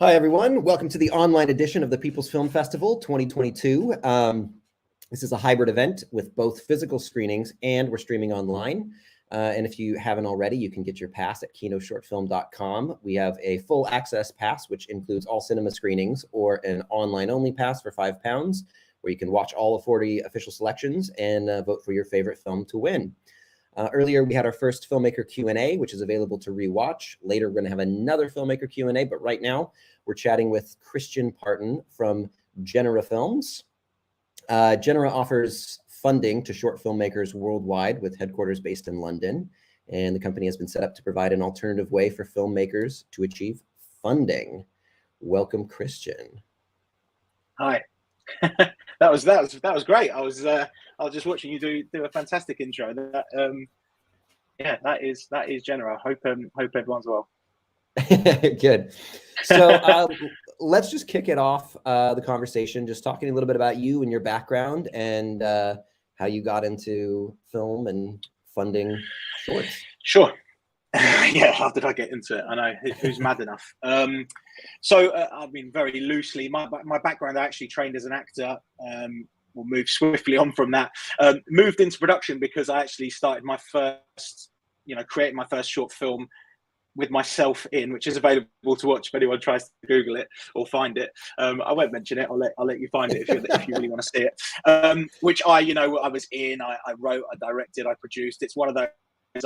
Hi, everyone. Welcome to the online edition of the People's Film Festival 2022. This is a hybrid event with both physical screenings and we're streaming online. And if you haven't already, you can get your pass at kinoshortfilm.com. We have a full access pass, which includes all cinema screenings, or an online only pass for £5, where you can watch all of 40 official selections and vote for your favorite film to win. Earlier, we had our first filmmaker Q&A, which is available to rewatch. Later, we're going to have another filmmaker Q&A, but right now, we're chatting with Christian Parton from Genera Films. Genera offers funding to short filmmakers worldwide with headquarters based in London, and the company has been set up to provide an alternative way for filmmakers to achieve funding. Welcome, Christian. Hi. that was great. I was just watching you do a fantastic intro. That is Genera. Hope everyone's well. Good. So let's just kick it off, the conversation, just talking a little bit about you and your background and how you got into film and funding shorts. Sure. Yeah, how did I get into it? I know, who's mad enough. I mean, very loosely, my background, I actually trained as an actor. We'll move swiftly on from that. Moved into production because I actually started my first, creating my first short film with myself in, which is available to watch if anyone tries to Google it or find it. I won't mention it. I'll let you find it if you really want to see it. Which I was in. I wrote, I directed, I produced. It's one of those.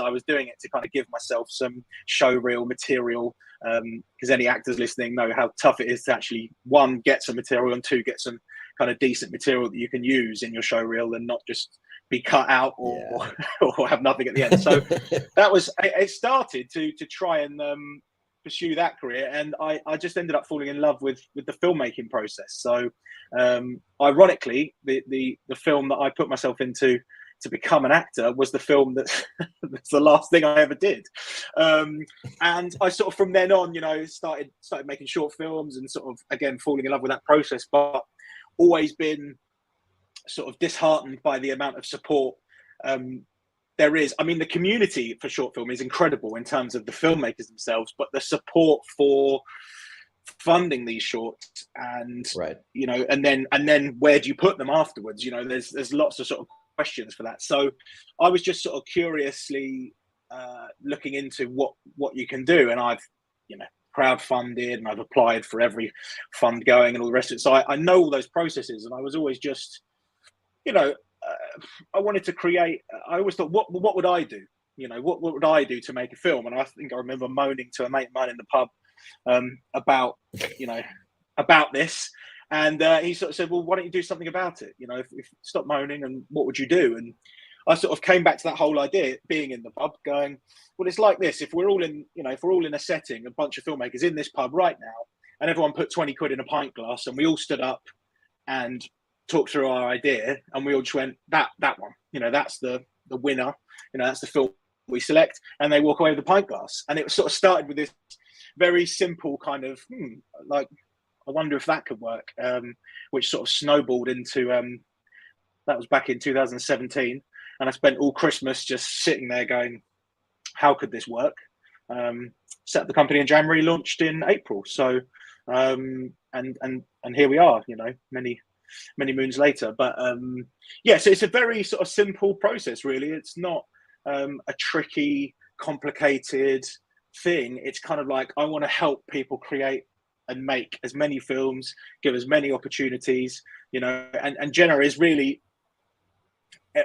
I was doing it to kind of give myself some show reel material, because any actors listening know how tough it is to actually, one, get some material, and two, get some kind of decent material that you can use in your show reel and not just be cut out or have nothing at the end. So that was, it started to try and pursue that career, and I just ended up falling in love with the filmmaking process. So ironically, the film that I put myself into to become an actor was the film that's the last thing I ever did. And I sort of, from then on, started making short films and sort of, again, falling in love with that process, but always been sort of disheartened by the amount of support there is. I mean, the community for short film is incredible in terms of the filmmakers themselves, but the support for funding these shorts and, right. And then where do you put them afterwards? There's lots of sort of questions for that. So I was just sort of curiously looking into what you can do, and I've crowdfunded and I've applied for every fund going and all the rest of it. So I know all those processes, and I was always just I wanted to create. I always thought, what would I do? What would I do to make a film? And I think I remember moaning to a mate of mine in the pub about this. And he sort of said, well, why don't you do something about it? If stop moaning, and what would you do? And I sort of came back to that whole idea, being in the pub, going, well, it's like this. If we're all in a setting, a bunch of filmmakers in this pub right now, and everyone put 20 quid in a pint glass, and we all stood up and talked through our idea, and we all just went, that one, that's the winner, that's the film we select, and they walk away with a pint glass. And it sort of started with this very simple kind of, I wonder if that could work, which sort of snowballed into, that was back in 2017. And I spent all Christmas just sitting there going, how could this work? Set up the company in January, launched in April. So, and here we are, many moons later. But so it's a very sort of simple process, really. It's not a tricky, complicated thing. It's kind of like, I want to help people create and make as many films, give as many opportunities, and Genera is really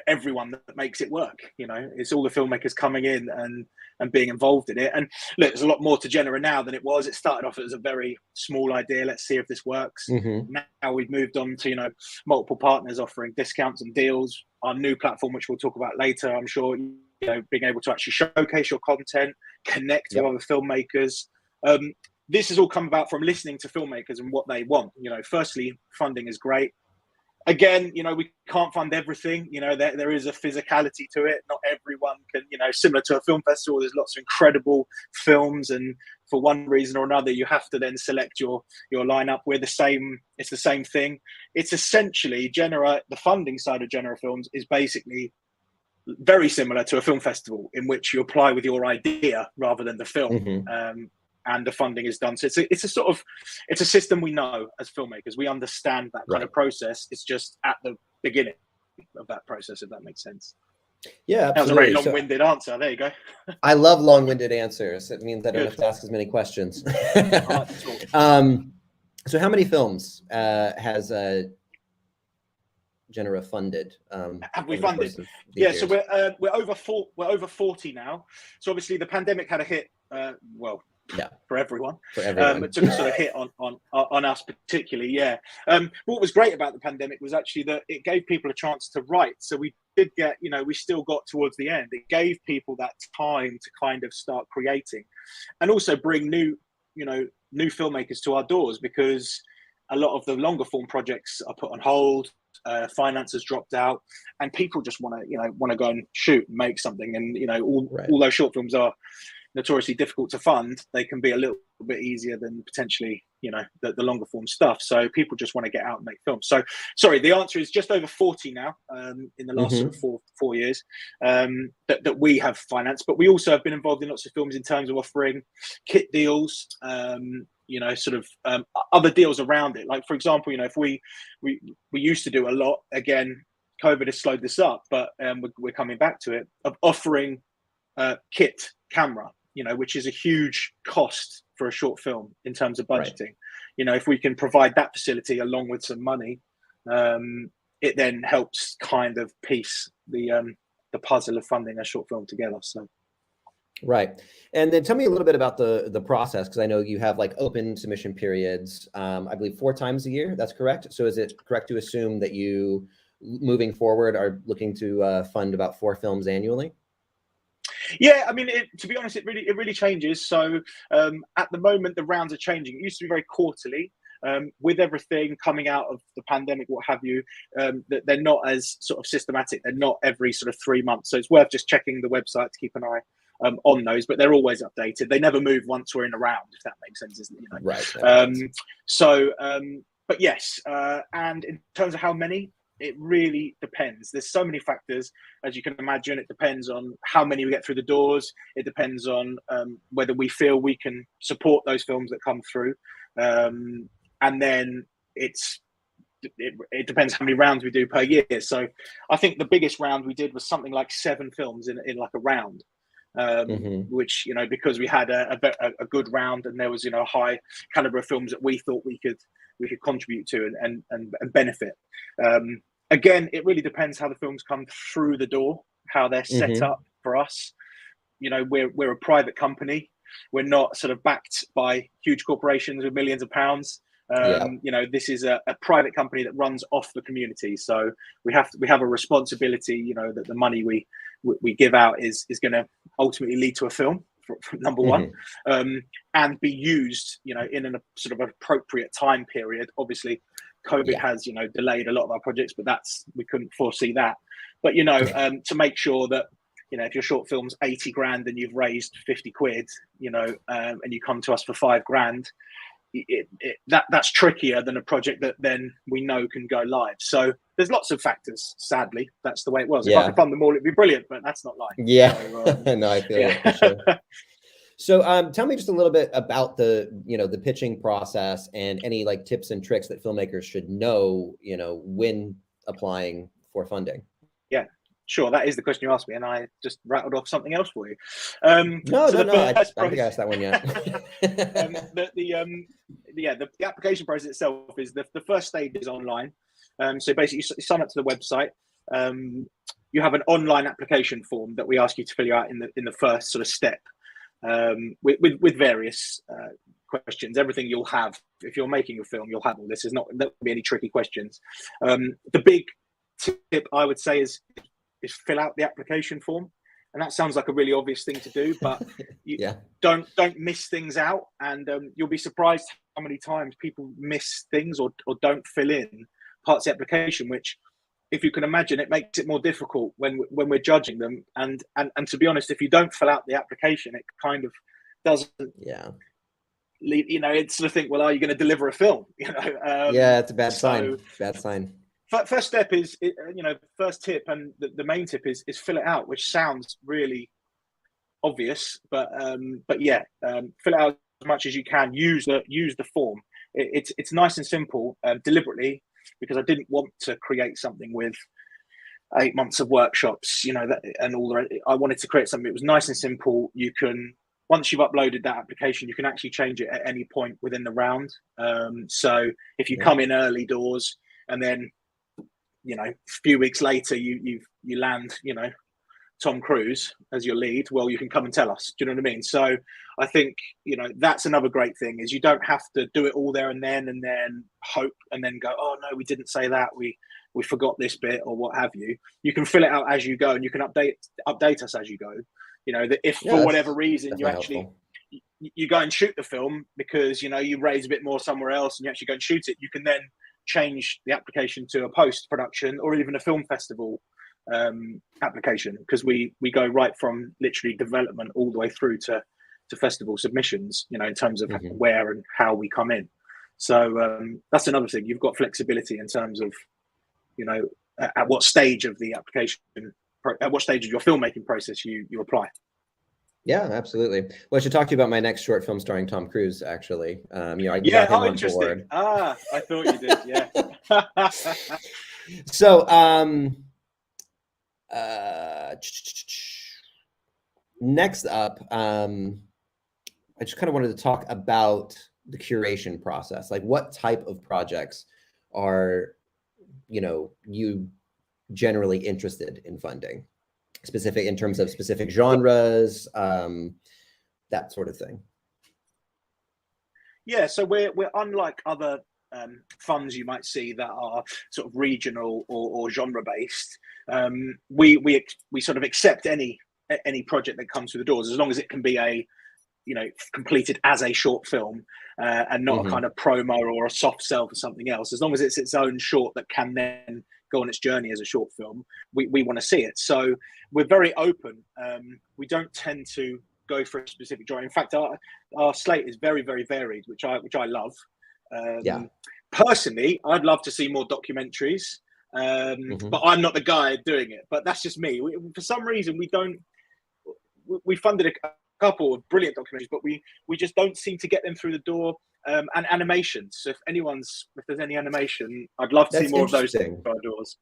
everyone that makes it work. It's all the filmmakers coming in and being involved in it. And look, there's a lot more to Genera now than it was. It started off as a very small idea. Let's see if this works. Mm-hmm. Now we've moved on to, multiple partners offering discounts and deals. Our new platform, which we'll talk about later, I'm sure, being able to actually showcase your content, connect with other filmmakers. This has all come about from listening to filmmakers and what they want. Firstly, funding is great. Again, we can't fund everything. There is a physicality to it. Not everyone can, similar to a film festival, there's lots of incredible films. And for one reason or another, you have to then select your lineup. It's the same thing. It's essentially Genera, the funding side of Genera Films is basically very similar to a film festival, in which you apply with your idea rather than the film. Mm-hmm. and the funding is done. So it's a system we know as filmmakers. We understand that kind of process. It's just at the beginning of that process, if that makes sense. Yeah, absolutely. That was a very long-winded answer. There you go. I love long-winded answers. It means I don't have to ask as many questions. I like to talk. So how many films has Genera funded? Have we funded? Yeah, so we're over 40 now. So obviously the pandemic had a hit. For everyone. It took a sort of hit on us particularly. Yeah. What was great about the pandemic was actually that it gave people a chance to write. So we did get, we still got towards the end. It gave people that time to kind of start creating, and also bring new filmmakers to our doors, because a lot of the longer form projects are put on hold. Finance has dropped out, and people just want to go and shoot and make something. And although short films are notoriously difficult to fund, they can be a little bit easier than potentially the longer form stuff. So people just want to get out and make films. So sorry, the answer is just over 40 now, in the last sort of four years, that we have financed. But we also have been involved in lots of films in terms of offering kit deals, other deals around it. Like, for example, if we used to do a lot, again, COVID has slowed this up, but we're coming back to it, of offering kit camera, which is a huge cost for a short film in terms of budgeting. If we can provide that facility along with some money, it then helps kind of piece the puzzle of funding a short film together. So. Right. And then tell me a little bit about the process, because I know you have like open submission periods, I believe 4 times a year. That's correct. So is it correct to assume that you, moving forward, are looking to fund about 4 films annually? Yeah, I mean, to be honest, it really changes. So at the moment, the rounds are changing. It used to be very quarterly. With everything coming out of the pandemic, what have you, they're not as sort of systematic. They're not every sort of 3 months. So it's worth just checking the website to keep an eye on those. But they're always updated. They never move once we're in a round, if that makes sense, isn't it? Right. But yes, and in terms of how many, it really depends. There's so many factors, as you can imagine. It depends on how many we get through the doors. It depends on whether we feel we can support those films that come through. And then it depends how many rounds we do per year. So I think the biggest round we did was something like 7 films in like a round, which, because we had a good round, and there was, a high caliber of films that we thought we could contribute to and benefit. Again, it really depends how the films come through the door, how they're set up for us. We're a private company. We're not sort of backed by huge corporations with millions of pounds. This is a private company that runs off the community. So we have a responsibility, that the money we give out is going to ultimately lead to a film, for number one, and be used, in a sort of appropriate time period. Obviously, COVID has, delayed a lot of our projects, but we couldn't foresee that. But, to make sure that, if your short film's 80 grand and you've raised 50 quid, and you come to us for 5 grand, that's trickier than a project that then we know can go live. So there's lots of factors. Sadly, that's the way it was. If I could fund them all, it'd be brilliant, but that's not life. Yeah, so, no, I feel it for sure. So tell me just a little bit about the pitching process, and any like tips and tricks that filmmakers should know, when applying for funding. Yeah. Sure, that is the question you asked me, and I just rattled off something else for you. No, I don't think I asked that one yet. The application process itself is the first stage is online. So basically, you sign up to the website. You have an online application form that we ask you to fill out in the first sort of step, with various questions. Everything you'll have if you're making a film, you'll have all this. There won't be any tricky questions. The big tip I would say is fill out the application form. And that sounds like a really obvious thing to do, but don't miss things out. And you'll be surprised how many times people miss things or don't fill in parts of the application, which, if you can imagine, it makes it more difficult when we're judging them. And to be honest, if you don't fill out the application, it kind of doesn't it's sort of think, well, are you going to deliver a film? It's a bad sign. Bad sign. First step is, first tip, and the main tip is fill it out, which sounds really obvious, but fill it out much as you can, use the form. It's nice and simple, deliberately, because I didn't want to create something with 8 months of workshops, and all the. I wanted to create something that was nice and simple. You can, once you've uploaded that application, you can actually change it at any point within the round. So if you come in early doors and then, a few weeks later you land, Tom Cruise as your lead, well, you can come and tell us. Do you know what I mean? So I think, that's another great thing, is you don't have to do it all there and then hope and then go, oh no, we didn't say that, we forgot this bit or what have you. You can fill it out as you go, and you can update us as you go. That if for whatever reason you actually you go and shoot the film because you raise a bit more somewhere else and you actually go and shoot it, you can then change the application to a post-production or even a film festival application, because we go right from literally development all the way through to festival submissions, in terms of where and how we come in. So that's another thing. You've got flexibility in terms of, at what stage of the application, at what stage of your filmmaking process you apply. Yeah, absolutely. Well, I should talk to you about my next short film starring Tom Cruise, actually. I got him on board. I thought you did, yeah. So, next up, I just kind of wanted to talk about the curation process. Like, what type of projects are, you generally interested in funding? Specific in terms of specific genres, that sort of thing. Yeah, so we're unlike other funds you might see that are sort of regional or genre based. We sort of accept any project that comes through the doors, as long as it can be completed as a short film, and not a kind of promo or a soft sell for something else. As long as it's its own short that can then go on its journey as a short film, we want to see it. So we're very open. We don't tend to go for a specific genre. In fact, our slate is very, very varied, which I love. Personally, I'd love to see more documentaries, but I'm not the guy doing it. But that's just me. For some reason, we funded a couple of brilliant documentaries, but we just don't seem to get them through the door. And animations. So if there's any animation, I'd love to see more of those doors.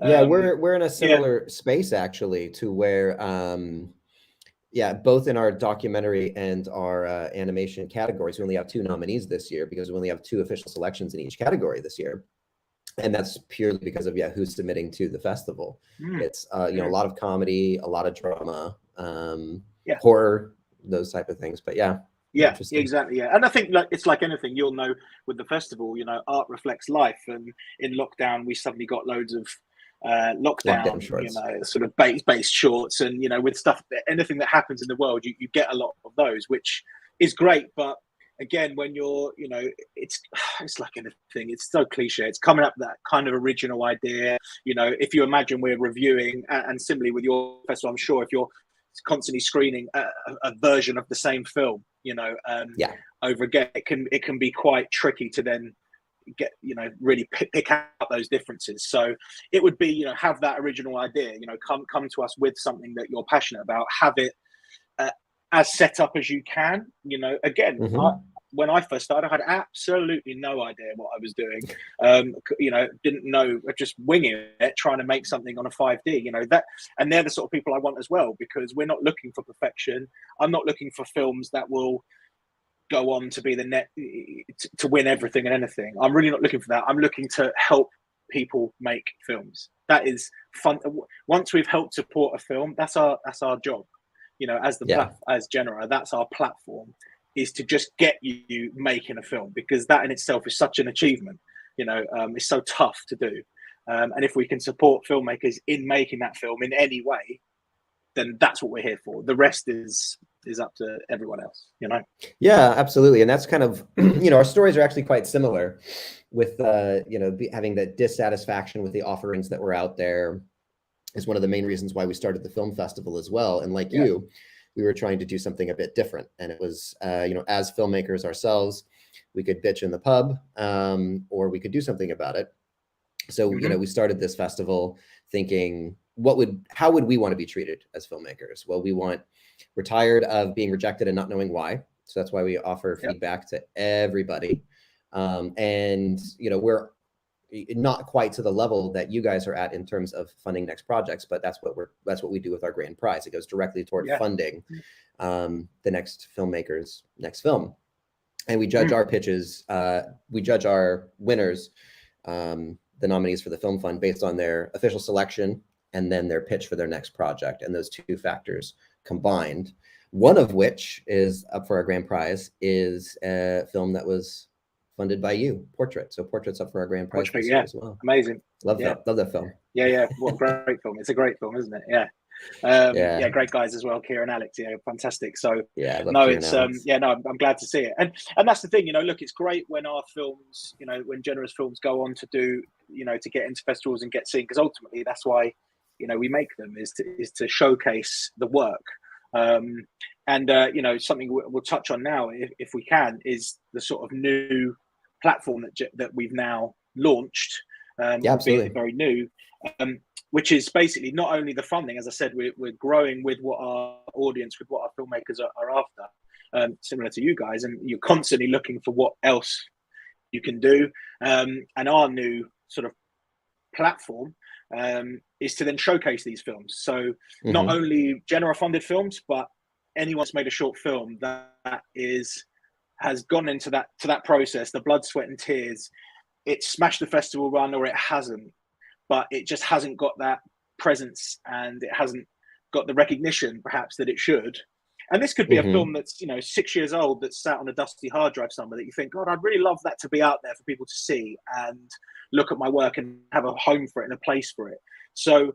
Yeah, we're in a similar space actually, to where both in our documentary and our animation categories, we only have 2 nominees this year because we only have 2 official selections in each category this year. And that's purely because of who's submitting to the festival. It's a lot of comedy, a lot of drama, horror, those type of things. But yeah, exactly. Yeah, and I think it's like anything, with the festival, art reflects life. And in lockdown, we suddenly got loads of lockdown shorts. Sort of based shorts, and with stuff, anything that happens in the world, you get a lot of those, which is great. But again, when you're, it's like anything, it's so cliche. It's coming up with that kind of original idea. If you imagine we're reviewing, and similarly with your festival, I'm sure if you're constantly screening a version of the same film, over again, it can be quite tricky to then get, really pick out those differences. So it would be, have that original idea, come to us with something that you're passionate about, have it as set up as you can. Again, when I first started, I had absolutely no idea what I was doing. Didn't know, just winging it, trying to make something on a 5D. And they're the sort of people I want as well, because we're not looking for perfection. I'm not looking for films that will go on to be to win everything and anything. I'm really not looking for that. I'm looking to help people make films. That is fun. Once we've helped support a film, that's our job. As Genera, that's our platform, is to just get you making a film, because that in itself is such an achievement. It's so tough to do. And if we can support filmmakers in making that film in any way, then that's what we're here for. The rest is up to everyone else, Yeah, absolutely. And that's kind of, our stories are actually quite similar with, having that dissatisfaction with the offerings that were out there is one of the main reasons why we started the film festival as well. And like you, we were trying to do something a bit different. And it was, as filmmakers ourselves, we could bitch in the pub, or we could do something about it. So, we started this festival thinking, how would we want to be treated as filmmakers? Well, we're tired of being rejected and not knowing why. So that's why we offer Yep. feedback to everybody. And, you know, we're not quite to the level that you guys are at in terms of funding next projects, but that's what we do with our grand prize. It goes directly toward funding the next filmmaker's next film. And we judge our pitches, we judge our winners, the nominees for the film fund, based on their official selection and then their pitch for their next project. And those two factors combined, one of which is up for our grand prize, is a film that was funded by you, Portrait. So Portrait's up for our grand prize this year as well. Amazing. Love that film. Yeah. What a great film. It's a great film, isn't it? Yeah. Great guys as well, Kieran and Alex. Yeah, fantastic. So I'm glad to see it. And that's the thing, you know, look, it's great when our films, you know, when Generas films go on to do, you know, to get into festivals and get seen, because ultimately that's why, you know, we make them, is to showcase the work. You know, something we'll touch on now, if we can, is the sort of new platform that we've now launched, albeit very new, which is basically not only the funding. As I said, we're growing with what our audience, with what our filmmakers are after, similar to you guys, and you're constantly looking for what else you can do. And our new sort of platform is to then showcase these films. So not only Genera funded films, but anyone that's made a short film that has gone into that process, the blood, sweat and tears. It smashed the festival run, or it hasn't, but it just hasn't got that presence, and it hasn't got the recognition perhaps that it should. And this could be a film that's, you know, 6 years old, that's sat on a dusty hard drive somewhere, that you think, God, I'd really love that to be out there for people to see and look at my work and have a home for it and a place for it. So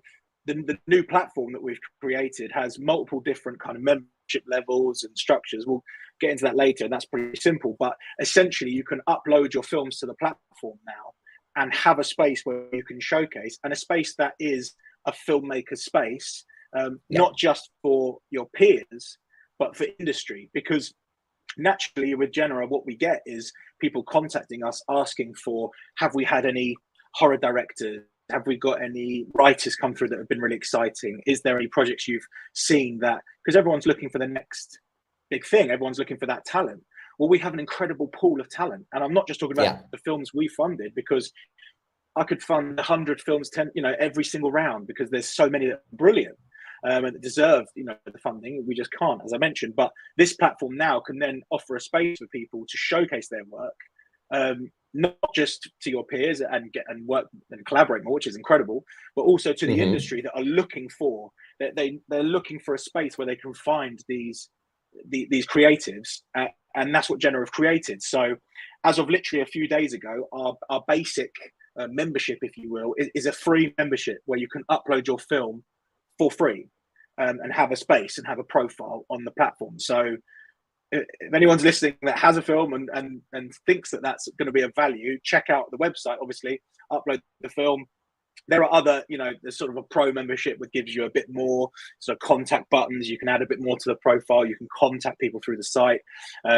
the new platform that we've created has multiple different kind of membership levels and structures. We'll get into that later, and that's pretty simple. But essentially, you can upload your films to the platform now and have a space where you can showcase, and a space that is a filmmaker space, not just for your peers, but for industry. Because naturally with Genera, what we get is people contacting us asking for, have we had any horror directors? Have we got any writers come through that have been really exciting? Is there any projects you've seen that, because everyone's looking for the next big thing, everyone's looking for that talent. Well, we have an incredible pool of talent, and I'm not just talking about the films we funded, because I could fund 100 films, 10, you know, every single round, because there's so many that are brilliant and that deserve, you know, the funding. We just can't, as I mentioned. But this platform now can then offer a space for people to showcase their work, not just to your peers and work and collaborate more, which is incredible, but also to the industry that are looking for that they're looking for a space where they can find these creatives, and that's what Genera have created. So as of literally a few days ago, our basic membership, if you will, is a free membership where you can upload your film for free, and have a space and have a profile on the platform. So if anyone's listening that has a film and thinks that that's going to be of value, check out the website, obviously, upload the film. There are other, you know, there's sort of a pro membership that gives you a bit more sort of contact buttons. You can add a bit more to the profile. You can contact people through the site.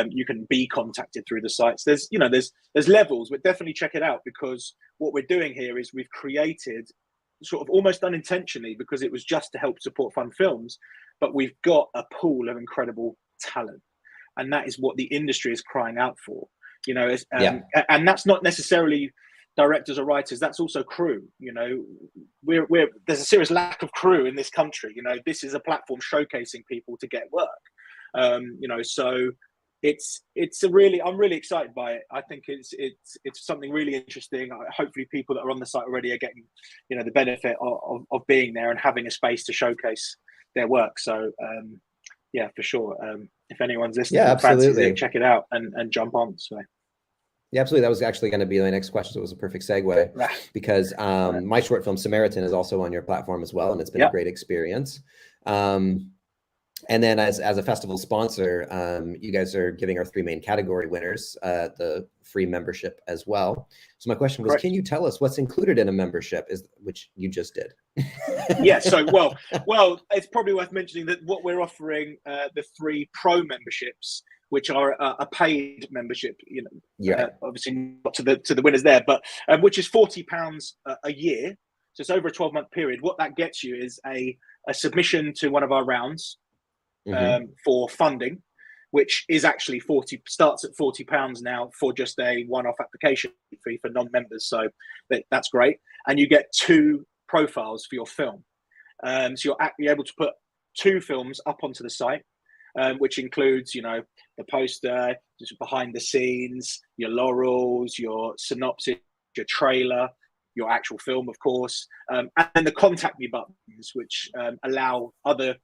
You can be contacted through the sites. There's, you know, there's levels, but definitely check it out, because what we're doing here is we've created, sort of almost unintentionally, because it was just to help support fun films, but we've got a pool of incredible talent. And that is what the industry is crying out for, you know, and that's not necessarily directors or writers, that's also crew. You know, there's a serious lack of crew in this country. You know, this is a platform showcasing people to get work. You know, so I'm really excited by it. I think it's something really interesting. Hopefully people that are on the site already are getting, you know, the benefit of being there and having a space to showcase their work. So yeah, for sure. If anyone's listening, fancies, check it out and jump on. So. Yeah, absolutely. That was actually going to be my next question. So it was a perfect segue, because my short film Samaritan is also on your platform as well, and it's been a great experience. And then as a festival sponsor, you guys are giving our 3 main category winners the free membership as well. So my question was, can you tell us what's included in a membership, which you just did? Yeah, so well, it's probably worth mentioning that what we're offering, the 3 pro memberships, which are a paid membership, you know, obviously not to the winners there, but which is £40 a year. So it's over a 12-month period. What that gets you is a submission to one of our rounds for funding. which is actually starts at £40 now for just a one-off application fee for non-members. So that's great. And you get 2 profiles for your film. So you're able to put 2 films up onto the site, which includes, you know, the poster, just behind the scenes, your laurels, your synopsis, your trailer, your actual film, of course, and then the contact me buttons, which allow other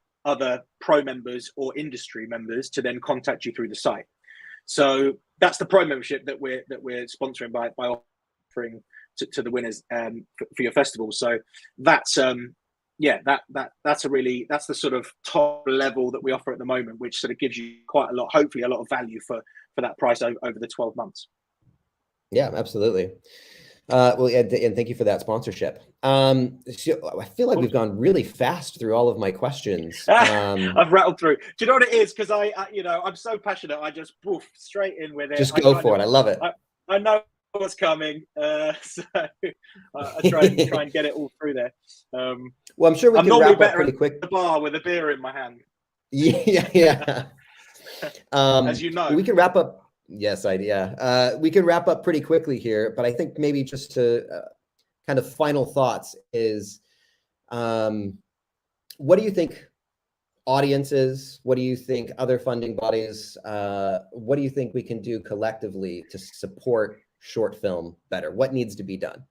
pro members or industry members to then contact you through the site. So that's the pro membership that we're sponsoring by offering to the winners for your festival. So that's that's the sort of top level that we offer at the moment, which sort of gives you quite a lot, hopefully a lot of value for that price over the 12 months. Yeah, absolutely. Well, and thank you for that sponsorship. So I feel like we've gone really fast through all of my questions. I've rattled through. Do you know what it is? Because I'm so passionate. I just straight in with it. Just go for it. I love it. I know what's coming, so I try and get it all through there. Well, I'm sure we can wrap up pretty quick. At the bar with a beer in my hand. Yeah. As you know, we can wrap up. Yes, we can wrap up pretty quickly here, but I think maybe just to kind of final thoughts is, what do you think audiences, what do you think other funding bodies, what do you think we can do collectively to support short film better? What needs to be done?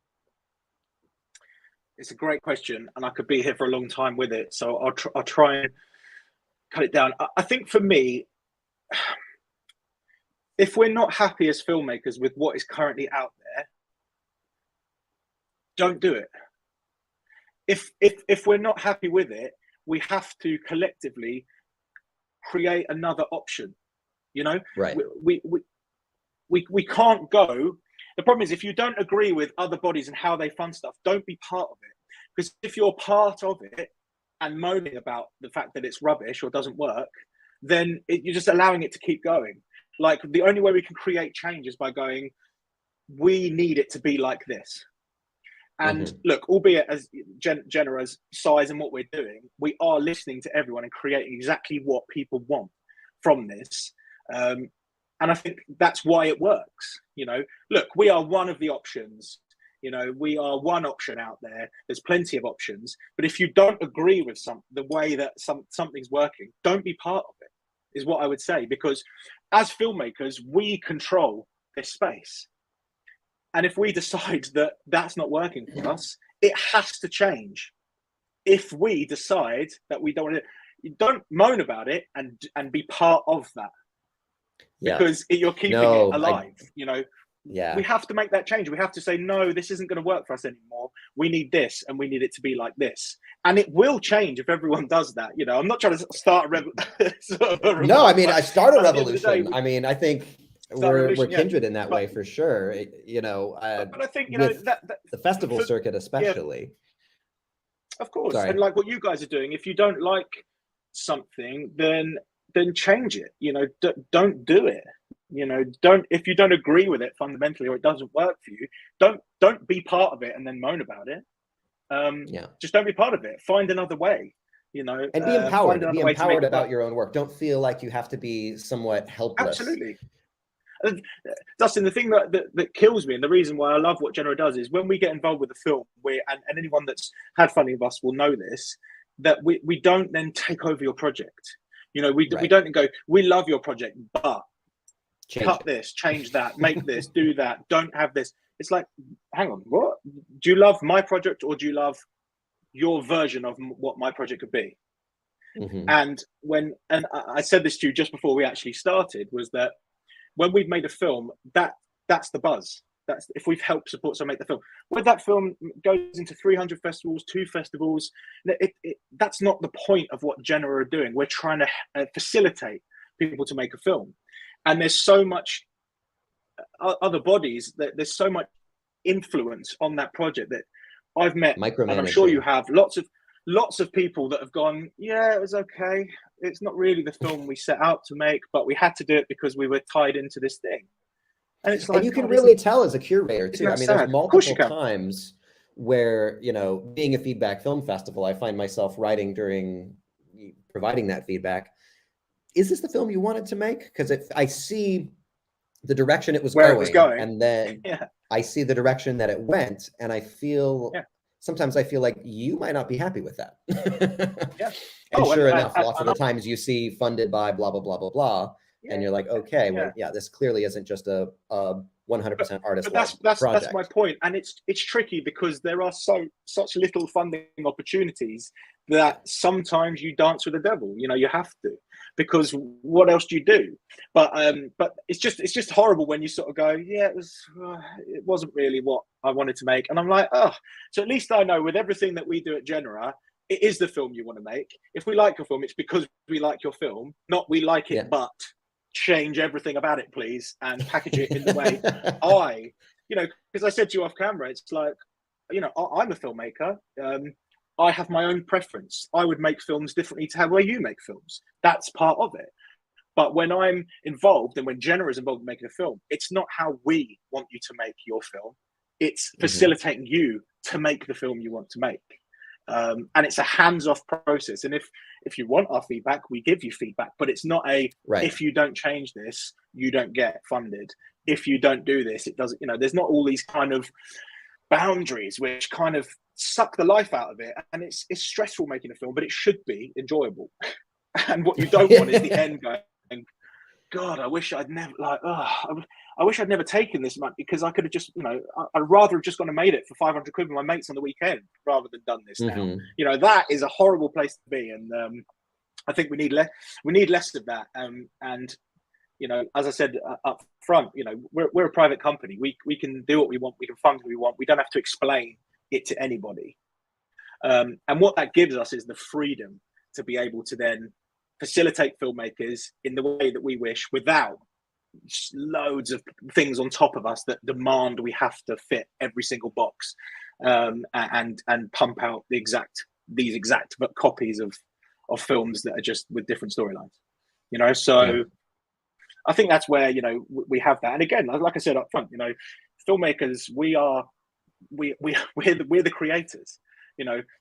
It's a great question, and I could be here for a long time with it, so I'll try and cut it down. I think for me, if we're not happy as filmmakers with what is currently out there, don't do it. If we're not happy with it, we have to collectively create another option. You know, right? We can't go. The problem is, if you don't agree with other bodies and how they fund stuff, don't be part of it. Because if you're part of it and moaning about the fact that it's rubbish or doesn't work, then you're just allowing it to keep going. Like, the only way we can create change is by going, we need it to be like this. And look, albeit as Genera's size and what we're doing, we are listening to everyone and creating exactly what people want from this. And I think that's why it works. You know, look, we are one of the options. You know, we are one option out there. There's plenty of options. But if you don't agree with the way that something's working, don't be part of it, is what I would say. Because as filmmakers, we control this space. And if we decide that that's not working for us, it has to change. If we decide that we don't want to, don't moan about it and be part of that. Because you're keeping it alive. We have to make that change. We have to say, no, this isn't going to work for us anymore. We need this, and we need it to be like this. And it will change if everyone does that. You know, I'm not trying to start a revolution. No, I mean, I start a revolution. I mean, I think we're kindred in that way for sure. But I think the festival circuit especially. Of course, and like what you guys are doing. If you don't like something, then change it. You know, don't do it. You know, if you don't agree with it fundamentally, or it doesn't work for you, don't be part of it and then moan about it. Just don't be part of it. Find another way. You know, and be empowered. Be empowered about your own work. Don't feel like you have to be somewhat helpless. Absolutely. Dustin, the thing that kills me, and the reason why I love what Genera does, is when we get involved with a film, and anyone that's had funding of us will know this, that we don't then take over your project. You know, we don't go, we love your project, but cut this, change that, make this, do that, don't have this. It's like, hang on, what? Do you love my project, or do you love your version of what my project could be? And I said this to you just before we actually started, was that when we've made a film, that's the buzz. That's if we've helped support someone make the film. When that film goes into 300 festivals, 2 festivals, that's not the point of what Genera are doing. We're trying to facilitate people to make a film. And there's so much other bodies, that there's so much influence on that project that I've met, and I'm sure you have, lots of people that have gone, yeah, it was okay. It's not really the film we set out to make, but we had to do it because we were tied into this thing. And it's like, and you can really tell as a curator too. I mean, there's multiple times where, you know, being a feedback film festival, I find myself writing during providing that feedback. is this the film you wanted to make? Because I see the direction it was Where going, it was going. and then I see the direction that it went, and I feel sometimes I feel like you might not be happy with that. And sure enough, lots of the times you see funded by blah blah blah blah blah, and you're like, okay, well, this clearly isn't just a 100% artist. But that's my point, and it's tricky because there are such little funding opportunities that sometimes you dance with the devil. You know, you have to, because what else do you do? But it's just horrible when you sort of go, it wasn't really what I wanted to make, and I'm like, so at least I know with everything that we do at Genera, it is the film you want to make. If we like your film, it's because we like your film, not we like it, but change everything about it, please, and package it in the way because I said to you off camera, it's like, I'm a filmmaker. I have my own preference. I would make films differently to how way you make films. That's part of it. But when I'm involved, and when Genera is involved in making a film, it's not how we want you to make your film. It's facilitating you to make the film you want to make. And it's a hands-off process. And if you want our feedback, we give you feedback. But it's not if you don't change this, you don't get funded. If you don't do this, it doesn't. There's not all these kind of boundaries which kind of suck the life out of it. And it's stressful making a film, but it should be enjoyable. And what you don't want is the end going, God, I wish I'd never I wish I'd never taken this much, because I could have just, I'd rather have just gone and made it for 500 quid with my mates on the weekend rather than done this now. That is a horrible place to be. And I think we need less of that. And, as I said up front, we're a private company. We can do what we want. We can fund who we want. We don't have to explain it to anybody. And what that gives us is the freedom to be able to then facilitate filmmakers in the way that we wish, without loads of things on top of us that demand we have to fit every single box, and pump out these exact copies of films that are just with different storylines. So I think that's where we have that. And again, like I said up front, filmmakers, we're the creators.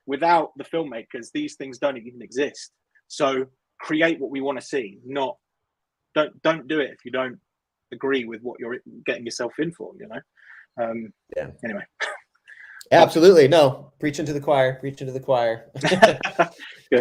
Without the filmmakers, these things don't even exist. So create what we want to see, don't do it if you don't agree with what you're getting yourself in for. Anyway. Absolutely. No, preaching to the choir.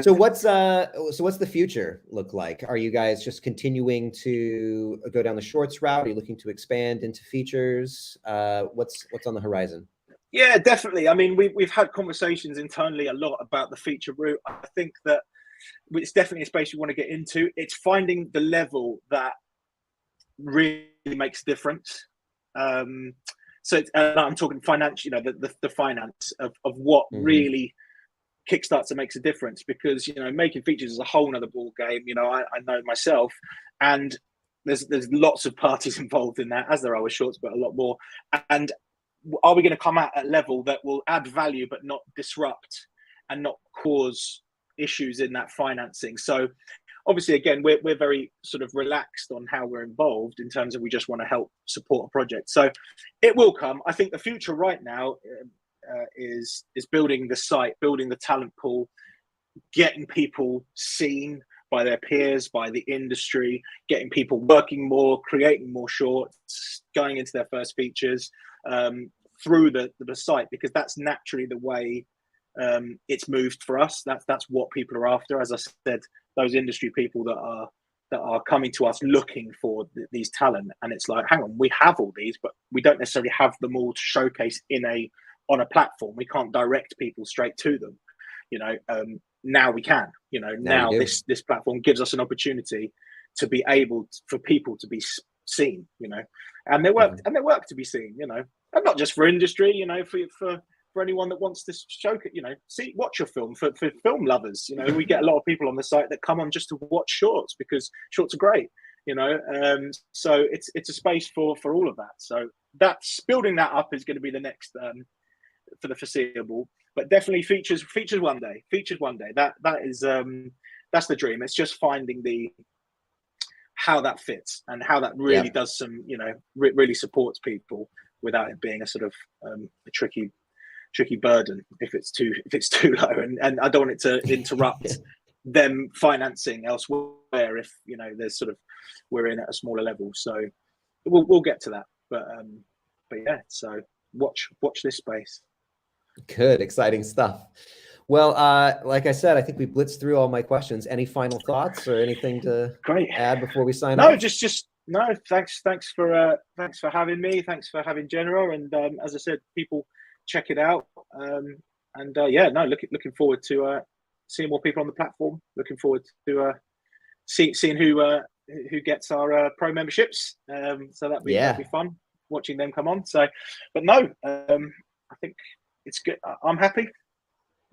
So what's the future look like? Are you guys just continuing to go down the shorts route? Are you looking to expand into features? What's on the horizon? Yeah, definitely. I mean, we've had conversations internally a lot about the feature route. I think that it's definitely a space we want to get into. It's finding the level that really makes a difference. So I'm talking financial, the finance of what really kickstarts and makes a difference, because making features is a whole nother ball game. I know myself, and there's lots of parties involved in that, as there are with shorts, but a lot more. And are we going to come at a level that will add value but not disrupt and not cause issues in that financing? So obviously, again, we're very sort of relaxed on how we're involved, in terms of we just want to help support a project. So it will come. I think the future right now is building the site, building the talent pool, getting people seen by their peers, by the industry, getting people working more, creating more shorts, going into their first features through the site, because that's naturally the way it's moved for us. That's what people are after. As I said, those industry people that are coming to us looking for these talent, and it's like, hang on, we have all these, but we don't necessarily have them all to showcase on a platform. We can't direct people straight to them. Now we can. Now this platform gives us an opportunity to be able for people to be seen. And they work to be seen. And not just for industry. For anyone that wants to watch your film, for film lovers. We get a lot of people on the site that come on just to watch shorts, because shorts are great. So it's a space for all of that. So that's building that up is going to be the next for the foreseeable. But definitely features one day. That is that's the dream. It's just finding how that fits and how that really does some really supports people without it being a sort of a tricky burden if it's too low, and I don't want it to interrupt them financing elsewhere if, you know, there's sort of, we're in at a smaller level. So we'll get to that. But yeah, so watch this space. Good, exciting stuff. Well, like I said, I think we blitzed through all my questions. Any final thoughts or anything to add before we sign off? No, just no. Thanks for having me. Thanks for having Genera. And as I said, people check it out. Yeah, no, looking forward to seeing more people on the platform. Looking forward to seeing who gets our pro memberships. So that'd be fun watching them come on. So, but no, I think it's good. I'm happy.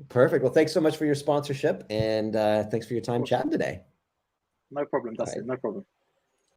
Perfect. Well, thanks so much for your sponsorship, and thanks for your time chatting today. No problem, Dustin. No problem.